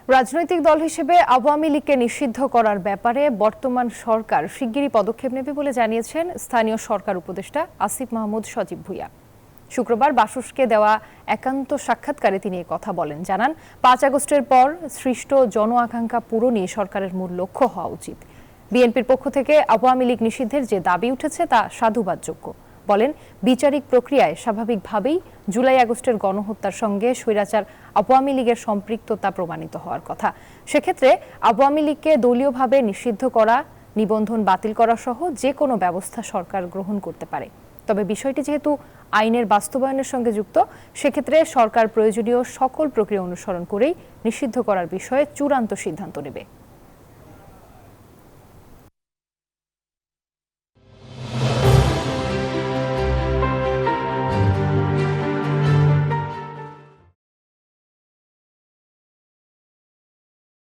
রাজনৈতিক দল হিসেবে আওয়ামী লীগকে নিষিদ্ধ করার ব্যাপারে বর্তমান সরকার শিগগিরই পদক্ষেপ নেবে বলে জানিয়েছেন স্থানীয় সরকার উপদেষ্টা আসিফ মাহমুদ সজীব ভুঁইয়া। শুক্রবার বাসসকে দেওয়া একান্ত সাক্ষাৎকারে তিনি কথা বলেন, জানান ৫ আগস্টের পর সৃষ্ট জন আকাঙ্ক্ষা পূরণই সরকারের মূল লক্ষ্য হওয়া উচিত। বিএনপির পক্ষ থেকে আওয়ামী লীগ নিষিদ্ধের যে দাবি উঠেছে তা সাধুবাদযোগ্য। বলেন, বিচারিক প্রক্রিয়ায় স্বাভাবিকভাবেই জুলাই আগস্টের গণহত্যার সঙ্গে স্বৈরাচার আওয়ামী লীগের সম্পৃক্ততা প্রমাণিত হওয়ার কথা। সেক্ষেত্রে আওয়ামী লীগকে দলীয়ভাবে নিষিদ্ধ করা, নিবন্ধন বাতিল করা সহ যে কোনো ব্যবস্থা সরকার গ্রহণ করতে পারে। তবে বিষয়টি যেহেতু আইনের বাস্তবায়নের সঙ্গে যুক্ত, সেক্ষেত্রে সরকার প্রয়োজনীয় সকল প্রক্রিয়া অনুসরণ করেই নিষিদ্ধ করার বিষয়ে চূড়ান্ত সিদ্ধান্ত নেবে।